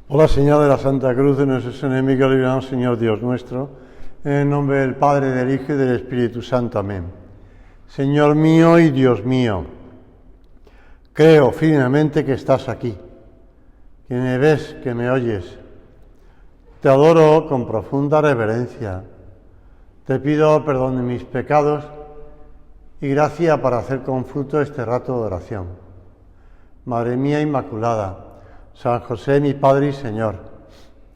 Por la señal de la Santa Cruz de nuestros enemigos, líbranos, Señor Dios nuestro, en el nombre del Padre, del Hijo y del Espíritu Santo. Amén. Señor mío y Dios mío, creo firmemente que estás aquí, que me ves, que me oyes. Te adoro con profunda reverencia. Te pido perdón de mis pecados y gracia para hacer con fruto este rato de oración. Madre mía Inmaculada, San José, mi Padre y Señor,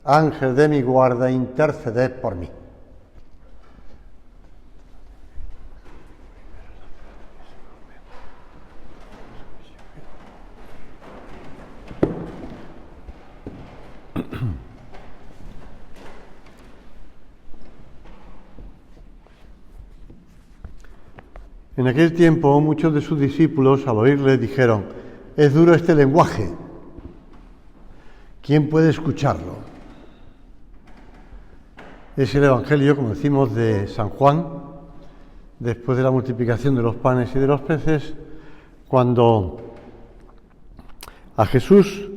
Ángel de mi guarda, interceded por mí. En aquel tiempo, muchos de sus discípulos, al oírle, dijeron: «Es duro este lenguaje. ¿Quién puede escucharlo?». Es el Evangelio, como decimos, de San Juan, después de la multiplicación de los panes y de los peces, cuando a Jesús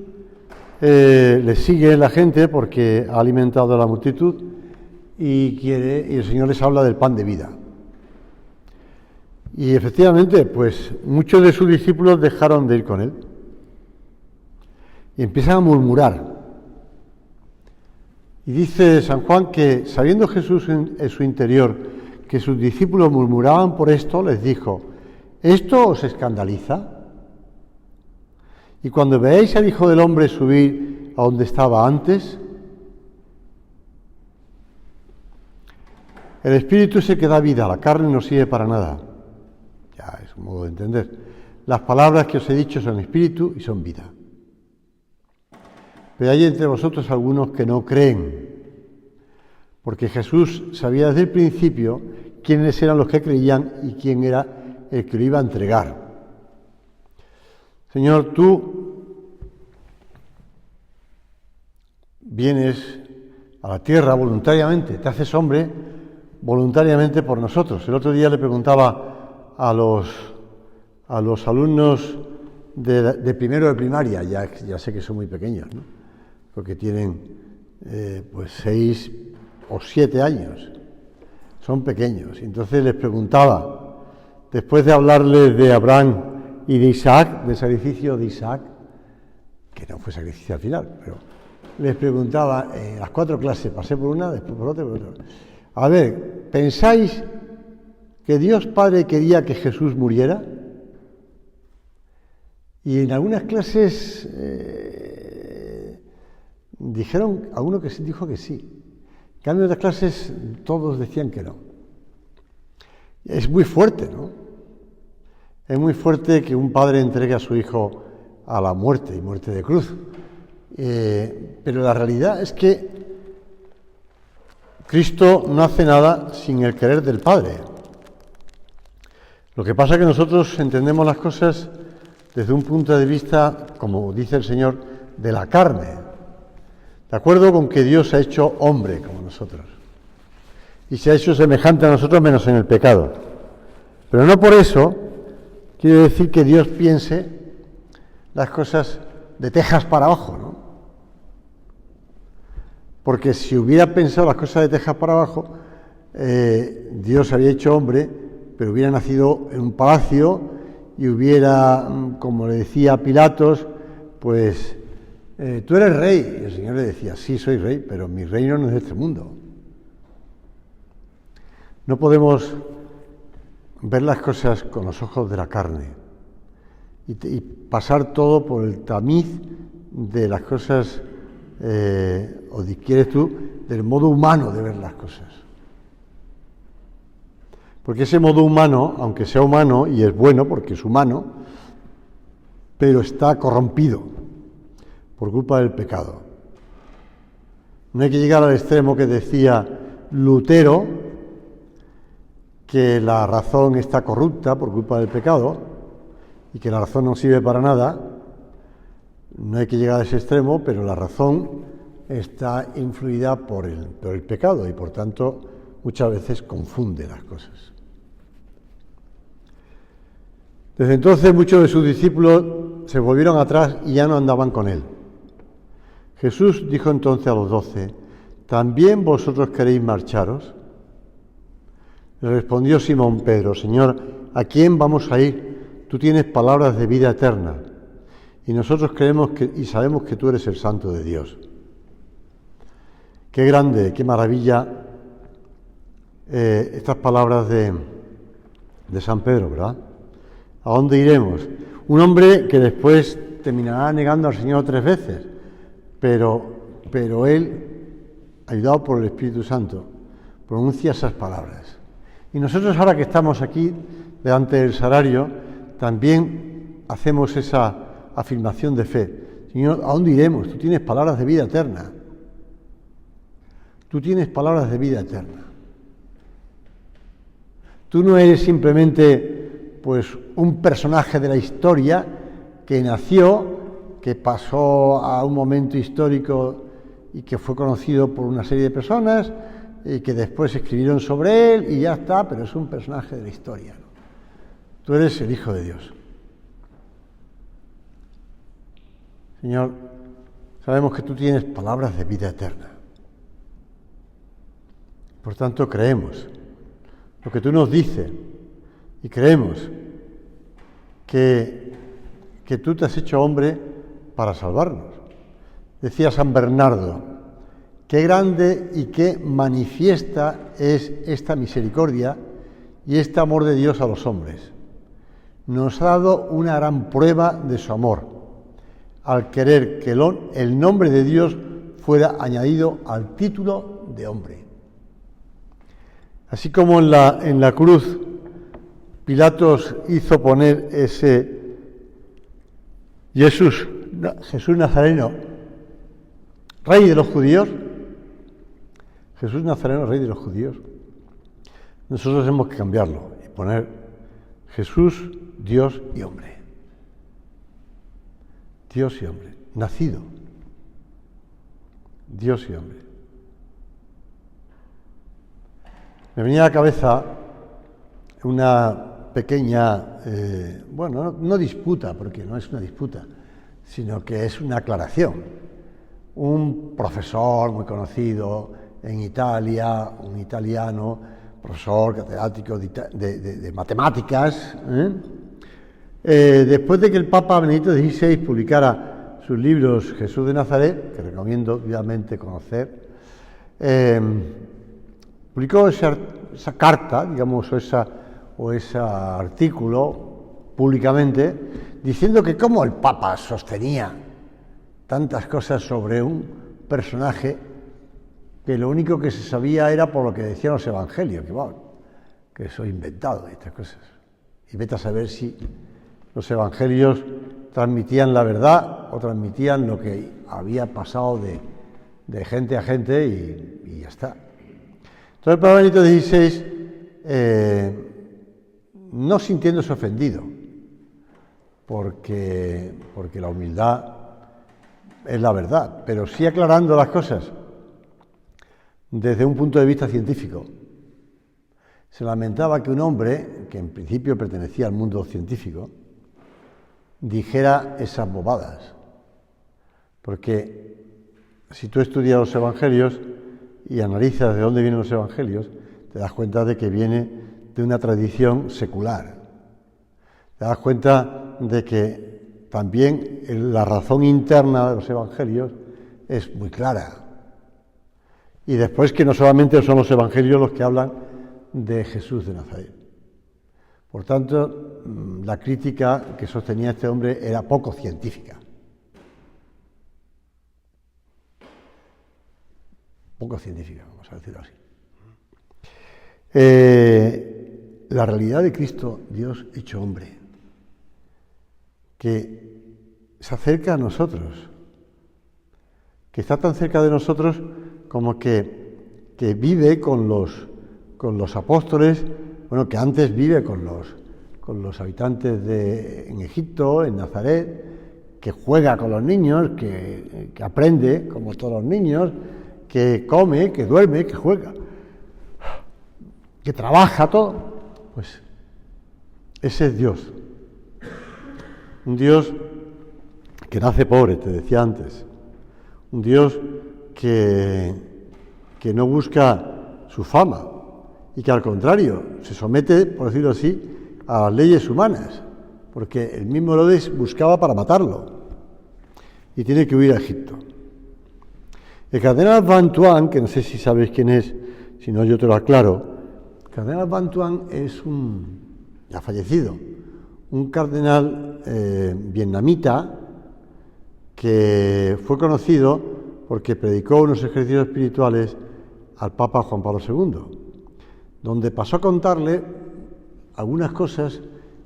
le sigue la gente porque ha alimentado a la multitud y el Señor les habla del pan de vida. Y efectivamente, pues muchos de sus discípulos dejaron de ir con él y empiezan a murmurar. Y dice San Juan que, sabiendo Jesús en su interior que sus discípulos murmuraban por esto, les dijo: ¿esto os escandaliza? Y cuando veáis al Hijo del Hombre subir a donde estaba antes, el Espíritu es el que da vida, la carne no sirve para nada. Ya es un modo de entender. Las palabras que os he dicho son espíritu y son vida. Pero hay entre vosotros algunos que no creen, porque Jesús sabía desde el principio quiénes eran los que creían y quién era el que lo iba a entregar. Señor, tú vienes a la tierra voluntariamente, te haces hombre voluntariamente por nosotros. El otro día le preguntaba a los alumnos de primero de primaria, ya sé que son muy pequeños, ¿no? Porque tienen pues 6 o 7 años, son pequeños. Entonces les preguntaba, después de hablarles de Abraham y de Isaac, del sacrificio de Isaac, que no fue sacrificio al final, pero les preguntaba en las 4 clases, pasé por una, después por otra, por otra. A ver, ¿pensáis que Dios Padre quería que Jesús muriera? Y en algunas clases dijeron, alguno que sí, dijo que sí. En cambio, en otras clases todos decían que no. Es muy fuerte, ¿no? Es muy fuerte que un padre entregue a su hijo a la muerte, y muerte de cruz. Pero la realidad es que Cristo no hace nada sin el querer del Padre. Lo que pasa es que nosotros entendemos las cosas desde un punto de vista, como dice el Señor, de la carne, de acuerdo con que Dios se ha hecho hombre como nosotros y se ha hecho semejante a nosotros menos en el pecado. Pero no por eso quiere decir que Dios piense las cosas de tejas para abajo, ¿no? Porque si hubiera pensado las cosas de tejas para abajo, Dios había hecho hombre, pero hubiera nacido en un palacio y hubiera, como le decía a Pilatos, pues tú eres rey. Y el Señor le decía: sí, soy rey, pero mi reino no es de este mundo. No podemos ver las cosas con los ojos de la carne y pasar todo por el tamiz de las cosas, o si quieres tú, del modo humano de ver las cosas. Porque ese modo humano, aunque sea humano, y es bueno porque es humano, pero está corrompido por culpa del pecado. No hay que llegar al extremo que decía Lutero, que la razón está corrupta por culpa del pecado y que la razón no sirve para nada. No hay que llegar a ese extremo, pero la razón está influida por el pecado y por tanto muchas veces confunde las cosas. Desde entonces muchos de sus discípulos se volvieron atrás y ya no andaban con él. Jesús dijo entonces a los 12, ¿también vosotros queréis marcharos? Le respondió Simón Pedro, Señor, ¿a quién vamos a ir? Tú tienes palabras de vida eterna, y nosotros creemos y sabemos que tú eres el Santo de Dios. Qué grande, qué maravilla estas palabras de San Pedro, ¿verdad? ¿A dónde iremos? Un hombre que después terminará negando al Señor 3 veces, pero él, ayudado por el Espíritu Santo, pronuncia esas palabras. Y nosotros ahora que estamos aquí, delante del sagrario, también hacemos esa afirmación de fe. Señor, ¿a dónde iremos? Tú tienes palabras de vida eterna. Tú tienes palabras de vida eterna. Tú no eres simplemente pues un personaje de la historia que nació, que pasó a un momento histórico y que fue conocido por una serie de personas y que después escribieron sobre él y ya está, pero es un personaje de la historia, ¿no? Tú eres el Hijo de Dios. Señor, sabemos que tú tienes palabras de vida eterna. Por tanto, creemos lo que tú nos dices y creemos que tú te has hecho hombre para salvarnos. Decía San Bernardo, qué grande y qué manifiesta es esta misericordia y este amor de Dios a los hombres. Nos ha dado una gran prueba de su amor, al querer que el nombre de Dios fuera añadido al título de hombre. Así como en la cruz Pilatos hizo poner ese Jesús Nazareno, Rey de los judíos, Jesús Nazareno, Rey de los judíos, nosotros tenemos que cambiarlo y poner Jesús, Dios y hombre. Dios y hombre, nacido, Dios y hombre. Me venía a la cabeza una pequeña, no disputa, porque no es una disputa, sino que es una aclaración. Un profesor muy conocido en Italia, un italiano, profesor catedrático de matemáticas, después de que el Papa Benedicto XVI publicara sus libros Jesús de Nazaret, que recomiendo vivamente conocer, publicó esa carta, digamos, o ese artículo públicamente, diciendo que como el Papa sostenía tantas cosas sobre un personaje que lo único que se sabía era por lo que decían los evangelios, que eso es inventado, estas cosas. Y vete a saber si los evangelios transmitían la verdad o transmitían lo que había pasado de gente a gente y ya está. Entonces el Papa Benedicto XVI, no sintiéndose ofendido, porque la humildad es la verdad, pero sí aclarando las cosas desde un punto de vista científico. Se lamentaba que un hombre, que en principio pertenecía al mundo científico, dijera esas bobadas, porque si tú estudias los evangelios y analizas de dónde vienen los evangelios, te das cuenta de que viene de una tradición secular. Te das cuenta de que también la razón interna de los evangelios es muy clara. Y después que no solamente son los evangelios los que hablan de Jesús de Nazaret. Por tanto, la crítica que sostenía este hombre era poco científica. Poco científica, vamos a decirlo así. La realidad de Cristo, Dios hecho hombre, que se acerca a nosotros, que está tan cerca de nosotros como que vive con los apóstoles, que antes vive con los habitantes en Egipto, en Nazaret, que juega con los niños, que aprende como todos los niños, que come, que duerme, que juega, que trabaja, todo. Pues ese es Dios. Un Dios que nace pobre, te decía antes. un Dios que no busca su fama y que al contrario se somete, por decirlo así, a las leyes humanas, porque el mismo Herodes buscaba para matarlo y tiene que huir a Egipto. El cardenal Bantuan, que no sé si sabéis quién es, si no yo te lo aclaro, el cardenal Bantuan es ya fallecido, un cardenal vietnamita que fue conocido porque predicó unos ejercicios espirituales al Papa Juan Pablo II, donde pasó a contarle algunas cosas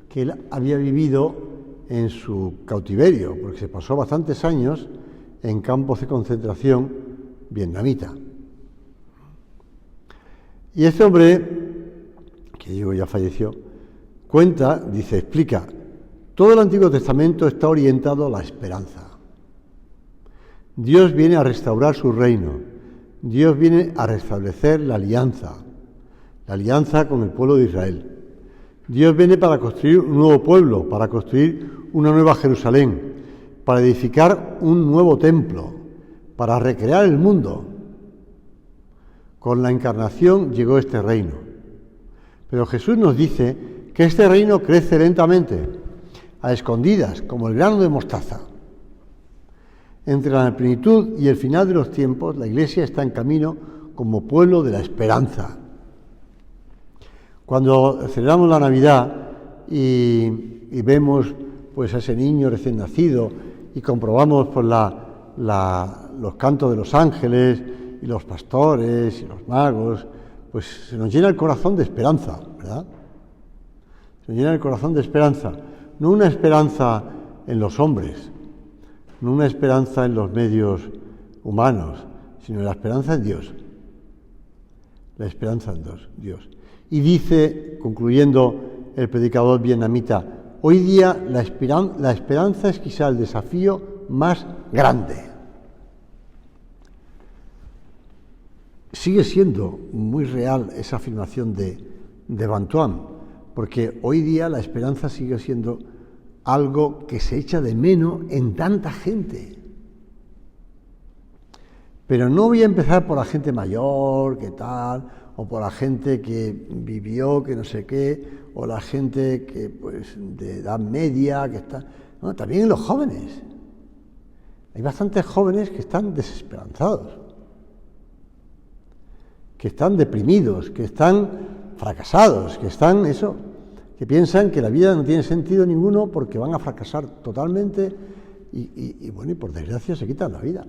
que él había vivido en su cautiverio, porque se pasó bastantes años en campos de concentración vietnamita. Y este hombre, que digo ya falleció, cuenta, dice, explica, todo el Antiguo Testamento está orientado a la esperanza. Dios viene a restaurar su reino, Dios viene a restablecer la alianza con el pueblo de Israel. Dios viene para construir un nuevo pueblo, para construir una nueva Jerusalén, para edificar un nuevo templo, para recrear el mundo. Con la encarnación llegó este reino. Pero Jesús nos dice que este reino crece lentamente, a escondidas, como el grano de mostaza. Entre la plenitud y el final de los tiempos, la Iglesia está en camino como pueblo de la esperanza. Cuando celebramos la Navidad y vemos pues a ese niño recién nacido y comprobamos pues los cantos de los ángeles y los pastores y los magos, pues se nos llena el corazón de esperanza, ¿verdad? Se nos llena el corazón de esperanza, no una esperanza en los hombres, no una esperanza en los medios humanos, sino la esperanza en Dios. La esperanza en Dios. Y dice, concluyendo el predicador vietnamita, hoy día la esperanza es quizá el desafío más grande. Sigue siendo muy real esa afirmación de Bantuan, porque hoy día la esperanza sigue siendo algo que se echa de menos en tanta gente. Pero no voy a empezar por la gente mayor, que tal, o por la gente que vivió, que no sé qué, o la gente que, pues, de edad media, que está... No, también los jóvenes. Hay bastantes jóvenes que están desesperanzados, que están deprimidos, que están fracasados, que están que piensan que la vida no tiene sentido ninguno porque van a fracasar totalmente y bueno, y por desgracia se quitan la vida.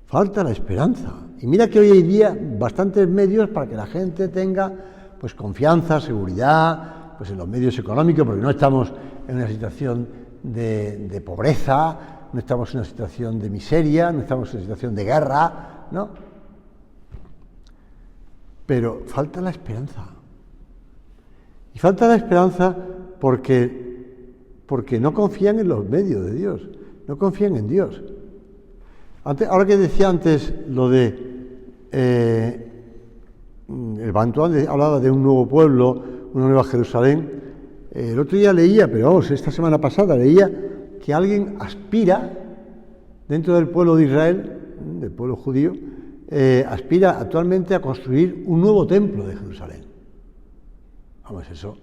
Falta la esperanza. Y mira que hoy hay día bastantes medios para que la gente tenga pues confianza, seguridad, pues en los medios económicos, porque no estamos en una situación de pobreza, no estamos en una situación de miseria, no estamos en una situación de guerra, ¿no? Pero falta la esperanza. Y falta la esperanza porque no confían en los medios de Dios, no confían en Dios. Ahora que decía antes lo de el Bantuan hablaba de un nuevo pueblo, una nueva Jerusalén. El otro día leía, pero vamos, esta semana pasada leía que alguien aspira dentro del pueblo de Israel, del pueblo judío, aspira actualmente a construir un nuevo templo de Jerusalén. Vamos, eso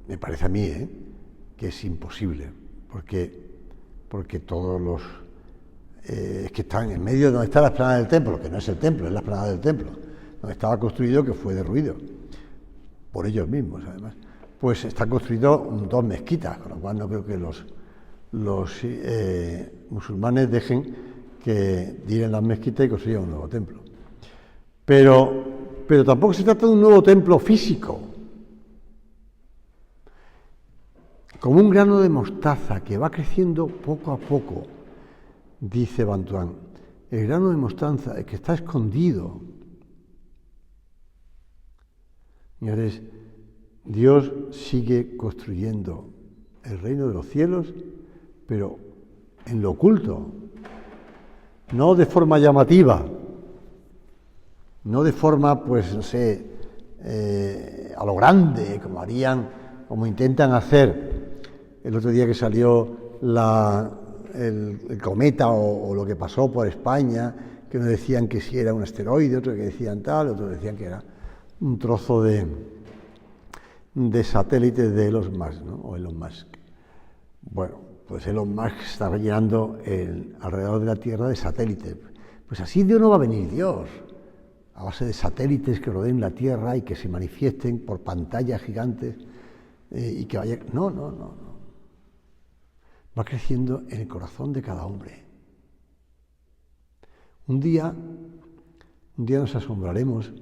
me parece a mí que es imposible, porque todos los que están en medio de donde está la explanada del templo, que no es el templo, es la explanada del templo, donde estaba construido, que fue derruido por ellos mismos, además, pues están construidos 2 mezquitas, con lo cual no creo que los musulmanes dejen que tiren las mezquitas y construyan un nuevo templo. Pero tampoco se trata de un nuevo templo físico, como un grano de mostaza que va creciendo poco a poco, dice Bantuan. El grano de mostaza, el que está escondido. Señores, Dios sigue construyendo el reino de los cielos, pero en lo oculto, no de forma llamativa, no de forma, pues, no sé, a lo grande, como intentan hacer. El otro día que salió el cometa o lo que pasó por España, que unos decían que si era un asteroide, otros que decían tal, otros decían que era un trozo de satélite de Elon Musk, ¿no? O Elon Musk. Bueno, pues Elon Musk está llenando alrededor de la Tierra de satélites. Pues así de no va a venir Dios, a base de satélites que rodeen la Tierra y que se manifiesten por pantallas gigantes y que vaya... No. Va creciendo en el corazón de cada hombre. Un día nos asombraremos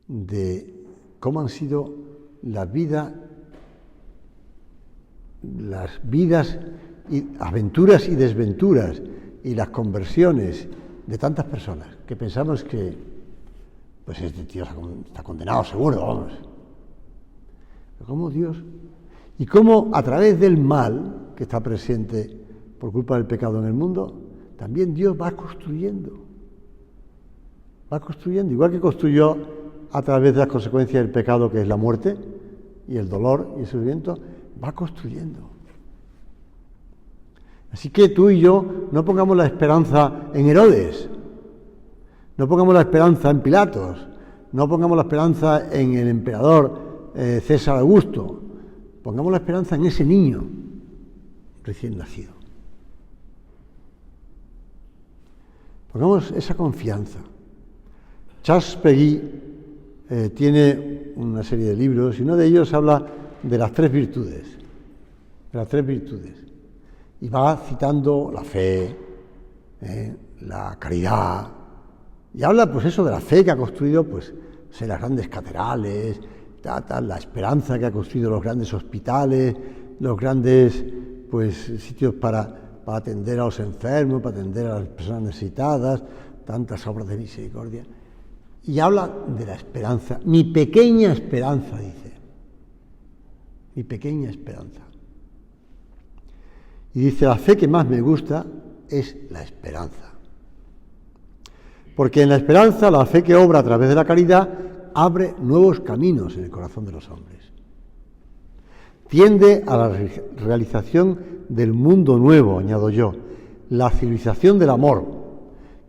de cómo han sido las vidas y aventuras y desventuras y las conversiones de tantas personas que pensamos que pues este tío está condenado seguro, vamos. Pero cómo Dios, y cómo a través del mal que está presente por culpa del pecado en el mundo, también Dios va construyendo, igual que construyó a través de las consecuencias del pecado, que es la muerte y el dolor y el sufrimiento, va construyendo. Así que tú y yo no pongamos la esperanza en Herodes, no pongamos la esperanza en Pilatos, no pongamos la esperanza en el emperador César Augusto, pongamos la esperanza en ese niño recién nacido. Pongamos esa confianza. Charles Peguy tiene una serie de libros y uno de ellos habla de las tres virtudes, y va citando la fe, la caridad, y habla pues eso de la fe que ha construido pues las grandes catedrales, la esperanza que ha construido los grandes hospitales, los grandes pues sitios para atender a los enfermos, para atender a las personas necesitadas, tantas obras de misericordia. Y habla de la esperanza, mi pequeña esperanza, dice, mi pequeña esperanza. Y dice, la fe que más me gusta es la esperanza. Porque en la esperanza, la fe que obra a través de la caridad, abre nuevos caminos en el corazón de los hombres. Tiende a la realización del mundo nuevo, añado yo, la civilización del amor,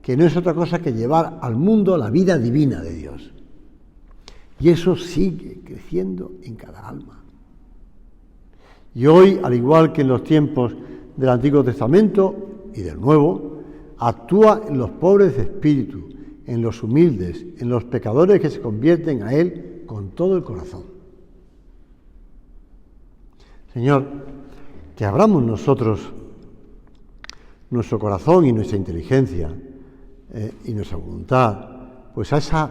que no es otra cosa que llevar al mundo la vida divina de Dios. Y eso sigue creciendo en cada alma. Y hoy, al igual que en los tiempos del Antiguo Testamento y del Nuevo, actúa en los pobres de espíritu, en los humildes, en los pecadores que se convierten a Él con todo el corazón. Señor, que abramos nosotros nuestro corazón y nuestra inteligencia y nuestra voluntad, pues a esa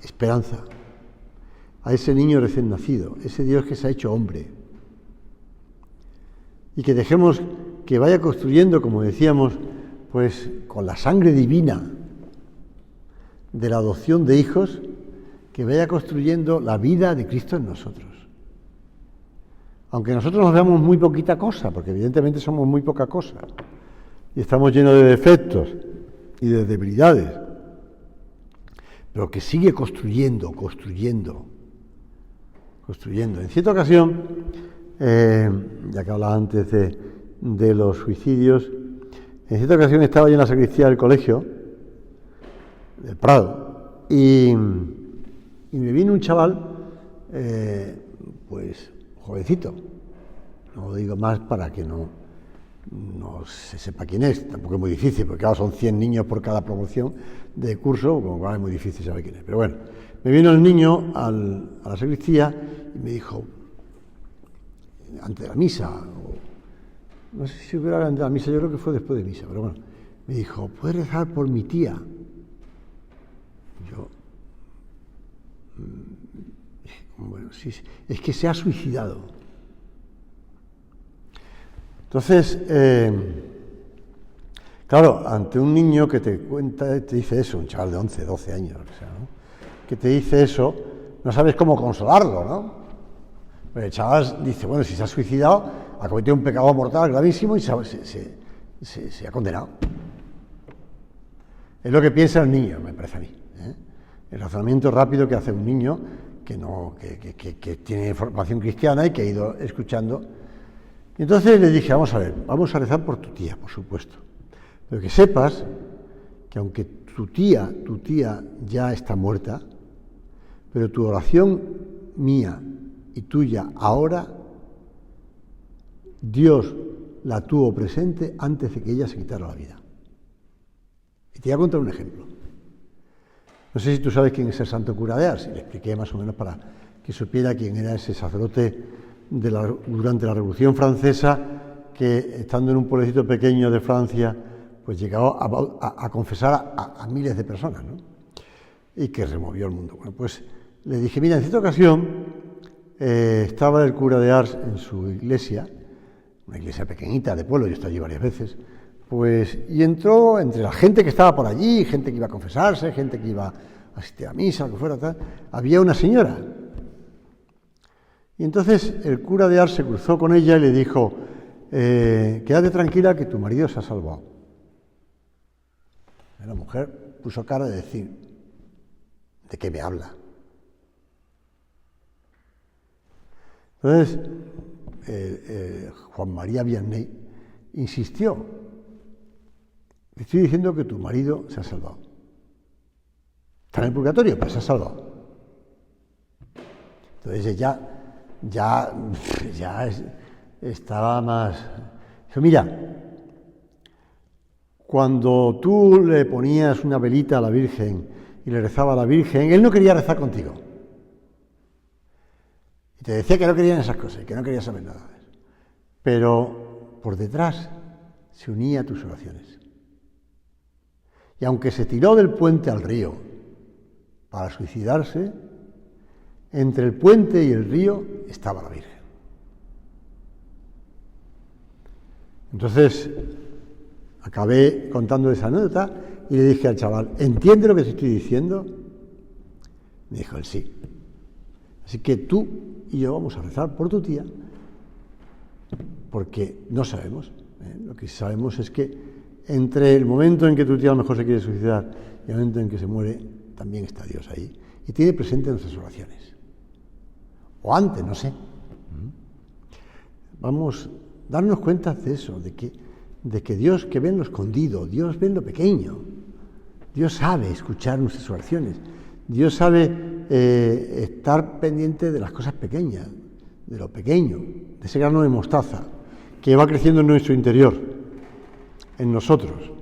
esperanza, a ese niño recién nacido, ese Dios que se ha hecho hombre, y que dejemos que vaya construyendo, como decíamos, pues con la sangre divina de la adopción de hijos, que vaya construyendo la vida de Cristo en nosotros. Aunque nosotros nos veamos muy poquita cosa, porque evidentemente somos muy poca cosa, y estamos llenos de defectos y de debilidades, pero que sigue construyendo. En cierta ocasión, ya que hablaba antes de los suicidios, en cierta ocasión estaba yo en la sacristía del colegio, del Prado, y me vino un chaval, pues jovencito, no lo digo más para que no se sepa quién es, tampoco es muy difícil, porque claro, son 100 niños por cada promoción de curso, como cual es muy difícil saber quién es. Pero bueno, me vino el niño a la sacristía y me dijo, antes de la misa, no sé si hubiera antes de la misa, yo creo que fue después de misa, pero bueno, me dijo, ¿puedes rezar por mi tía? Yo, bueno, sí, es que se ha suicidado. Entonces, claro, ante un niño que te dice eso, un chaval de 11, 12 años, o sea, ¿no? Que te dice eso, no sabes cómo consolarlo, ¿no? Pero el chaval dice, bueno, si se ha suicidado, ha cometido un pecado mortal gravísimo y se ha condenado. Es lo que piensa el niño, me parece a mí, ¿eh? El razonamiento rápido que hace un niño que tiene formación cristiana y que ha ido escuchando. Y entonces le dije, vamos a ver, vamos a rezar por tu tía, por supuesto. Pero que sepas que aunque tu tía ya está muerta, pero tu oración mía y tuya ahora, Dios la tuvo presente antes de que ella se quitara la vida. Y te voy a contar un ejemplo. No sé si tú sabes quién es el santo cura de Ars, y le expliqué más o menos para que supiera quién era ese sacerdote durante la Revolución Francesa, que estando en un pueblecito pequeño de Francia, pues llegaba a confesar a miles de personas, ¿no? Y que removió el mundo. Bueno, pues le dije, mira, en cierta ocasión estaba el cura de Ars en su iglesia, una iglesia pequeñita de pueblo, yo estoy allí varias veces, pues, y entró entre la gente que estaba por allí, gente que iba a confesarse, gente que iba a asistir a misa, lo que fuera, tal, había una señora. Y entonces el cura de Ars se cruzó con ella y le dijo, quédate tranquila que tu marido se ha salvado. La mujer puso cara de decir, ¿de qué me habla? Entonces, Juan María Vianney insistió, te estoy diciendo que tu marido se ha salvado. Está en el purgatorio, pero se ha salvado. Entonces ella ya estaba más... Dijo, mira, cuando tú le ponías una velita a la Virgen y le rezaba a la Virgen, él no quería rezar contigo. Y te decía que no querían esas cosas, que no quería saber nada de eso. Pero por detrás se unía a tus oraciones. Y aunque se tiró del puente al río para suicidarse, entre el puente y el río estaba la Virgen. Entonces, acabé contando esa anécdota y le dije al chaval, ¿entiende lo que te estoy diciendo? Me dijo él, sí. Así que tú y yo vamos a rezar por tu tía, porque no sabemos. Lo que sabemos es que entre el momento en que tu tía a lo mejor se quiere suicidar y el momento en que se muere, también está Dios ahí. Y tiene presente nuestras oraciones. O antes, no sé. Vamos a darnos cuenta de eso, de que Dios que ve en lo escondido, Dios ve en lo pequeño. Dios sabe escuchar nuestras oraciones. Dios sabe estar pendiente de las cosas pequeñas, de lo pequeño, de ese grano de mostaza que va creciendo en nuestro interior, en nosotros.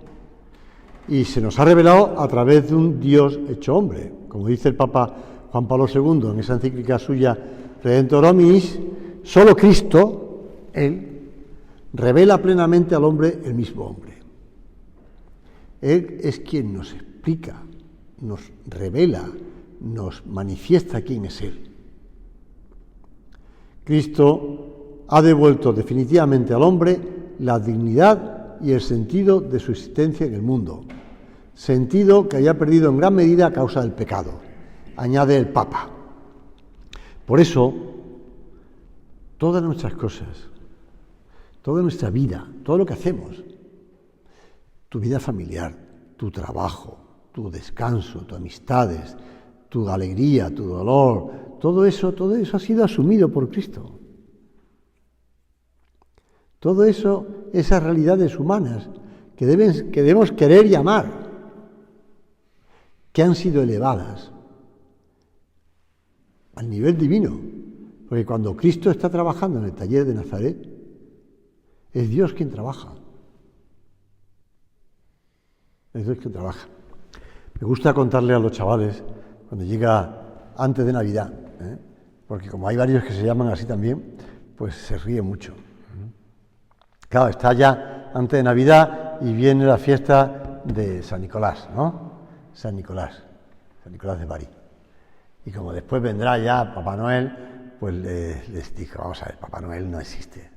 Y se nos ha revelado a través de un Dios hecho hombre. Como dice el Papa Juan Pablo II en esa encíclica suya, Redentor Hominis, solo Cristo, Él, revela plenamente al hombre el mismo hombre. Él es quien nos explica, nos revela, nos manifiesta quién es Él. Cristo ha devuelto definitivamente al hombre la dignidad y el sentido de su existencia en el mundo, sentido que había perdido en gran medida a causa del pecado, añade el Papa. Por eso, todas nuestras cosas, toda nuestra vida, todo lo que hacemos, tu vida familiar, tu trabajo, tu descanso, tus amistades, tu alegría, tu dolor, todo eso ha sido asumido por Cristo. Todo eso, esas realidades humanas que debemos querer y amar, que han sido elevadas al nivel divino. Porque cuando Cristo está trabajando en el taller de Nazaret, es Dios quien trabaja. Es Dios quien trabaja. Me gusta contarle a los chavales, cuando llega antes de Navidad, porque como hay varios que se llaman así también, pues se ríe mucho. Claro, está ya antes de Navidad y viene la fiesta de San Nicolás, ¿no? San Nicolás de Bari. Y como después vendrá ya Papá Noel, pues les dijo, vamos a ver, Papá Noel no existe.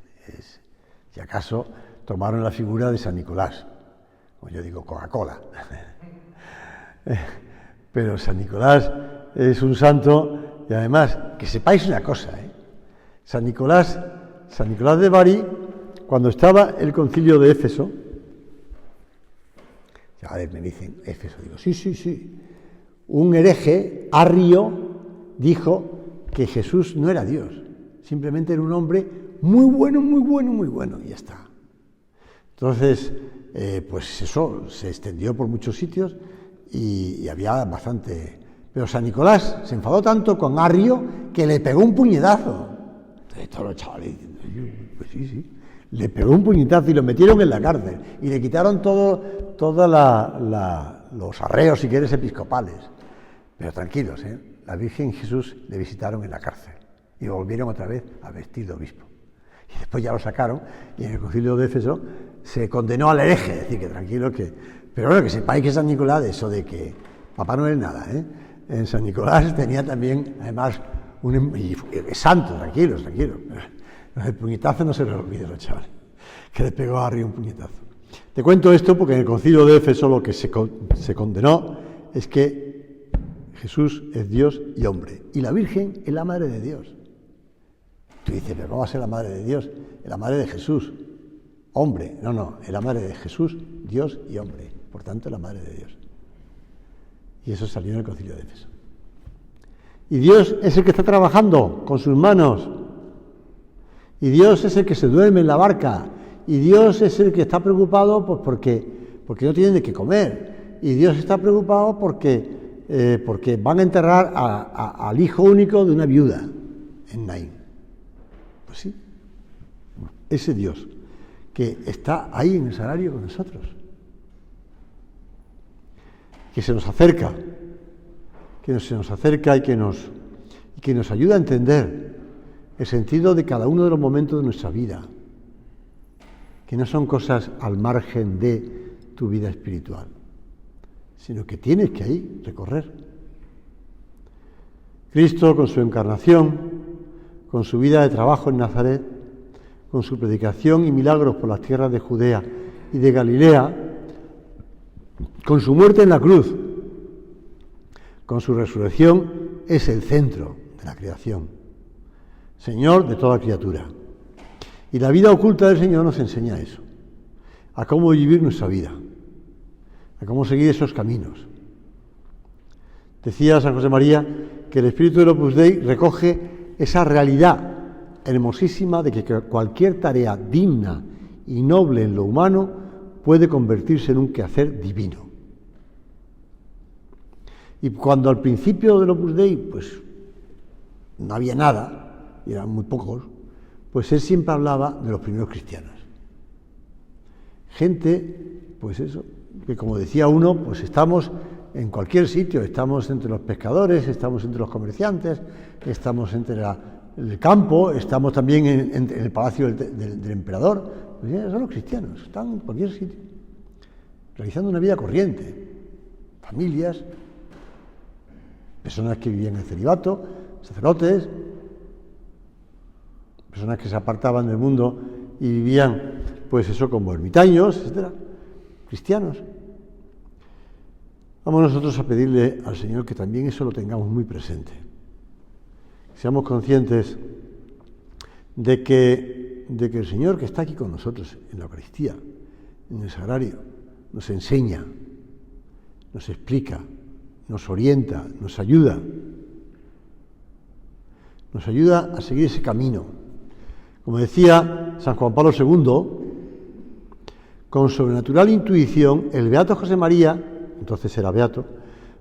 Si acaso tomaron la figura de San Nicolás, como yo digo, Coca-Cola. Pero San Nicolás es un santo y además, que sepáis una cosa, San Nicolás de Bari, cuando estaba el concilio de Éfeso, ya me dicen Éfeso, digo, sí, un hereje, Arrio, dijo que Jesús no era Dios, simplemente era un hombre muy bueno, muy bueno, muy bueno, y ya está. Entonces, pues eso se extendió por muchos sitios y había bastante. Pero San Nicolás se enfadó tanto con Arrio que le pegó un puñetazo. Entonces todos los chavales diciendo, pues sí, le pegó un puñetazo y lo metieron en la cárcel y le quitaron todos los arreos, si quieres, episcopales. Pero tranquilos, la Virgen y Jesús le visitaron en la cárcel y volvieron otra vez a vestir de obispo. Y después ya lo sacaron y en el concilio de Éfeso se condenó al hereje, es decir, que tranquilo que... Pero bueno, que sepáis que San Nicolás, eso de que Papá no es nada, en San Nicolás tenía también, además, y es santo, tranquilos. El puñetazo no se lo olvide los chavales, que le pegó a Arrio un puñetazo. Te cuento esto porque en el concilio de Éfeso lo que se condenó es que Jesús es Dios y hombre, y la Virgen es la Madre de Dios. Tú dices, pero ¿cómo va a ser la Madre de Dios? Es la Madre de Jesús, hombre. No, es la Madre de Jesús, Dios y hombre. Por tanto, es la Madre de Dios. Y eso salió en el concilio de Éfeso. Y Dios es el que está trabajando con sus manos. Y Dios es el que se duerme en la barca. Y Dios es el que está preocupado pues, porque no tienen de qué comer. Y Dios está preocupado porque van a enterrar al hijo único de una viuda en Naín. Pues sí, ese Dios que está ahí en el sagrario con nosotros, que se nos acerca y que nos ayuda a entender el sentido de cada uno de los momentos de nuestra vida, que no son cosas al margen de tu vida espiritual, sino que tienes que ahí recorrer. Cristo, con su encarnación, con su vida de trabajo en Nazaret, con su predicación y milagros por las tierras de Judea y de Galilea, con su muerte en la cruz, con su resurrección, es el centro de la creación, Señor de toda criatura. Y la vida oculta del Señor nos enseña eso, a cómo vivir nuestra vida, a cómo seguir esos caminos. Decía San José María que el espíritu del Opus Dei recoge esa realidad hermosísima de que cualquier tarea digna y noble en lo humano puede convertirse en un quehacer divino. Y cuando al principio del Opus Dei pues no había nada, y eran muy pocos, pues él siempre hablaba de los primeros cristianos. Gente, pues eso, que como decía uno, pues estamos en cualquier sitio, estamos entre los pescadores, estamos entre los comerciantes, estamos entre el campo, estamos también en el palacio del emperador. Pues ya son los cristianos, están en cualquier sitio, realizando una vida corriente, familias, personas que vivían en celibato, sacerdotes, personas que se apartaban del mundo y vivían, pues eso, como ermitaños, etcétera, cristianos. Vamos nosotros a pedirle al Señor que también eso lo tengamos muy presente. Seamos conscientes de que el Señor que está aquí con nosotros en la Eucaristía, en el sagrario, nos enseña, nos explica, nos orienta, nos ayuda a seguir ese camino. Como decía San Juan Pablo II, con sobrenatural intuición, el beato José María, entonces era beato,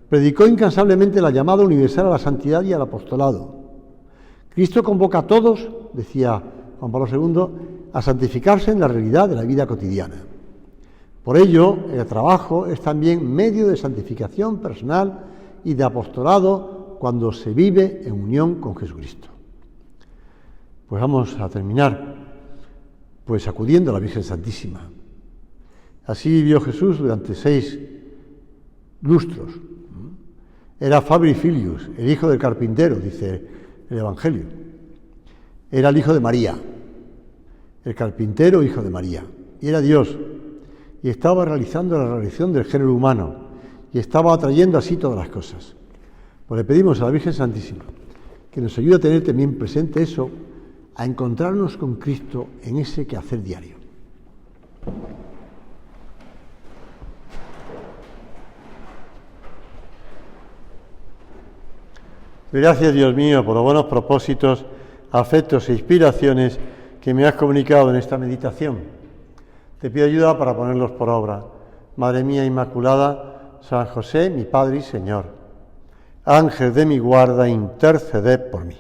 predicó incansablemente la llamada universal a la santidad y al apostolado. Cristo convoca a todos, decía Juan Pablo II, a santificarse en la realidad de la vida cotidiana. Por ello, el trabajo es también medio de santificación personal y de apostolado cuando se vive en unión con Jesucristo. Pues vamos a terminar pues acudiendo a la Virgen Santísima. Así vivió Jesús durante 6 lustros. Era Fabri Filius, el hijo del carpintero, dice el Evangelio. Era el hijo de María, el carpintero hijo de María. Y era Dios. Y estaba realizando la realización del género humano. Y estaba atrayendo así todas las cosas. Pues le pedimos a la Virgen Santísima que nos ayude a tener también presente eso, a encontrarnos con Cristo en ese quehacer diario. Gracias, Dios mío, por los buenos propósitos, afectos e inspiraciones que me has comunicado en esta meditación. Te pido ayuda para ponerlos por obra. Madre mía Inmaculada, San José, mi Padre y Señor, Ángel de mi guarda, interceded por mí.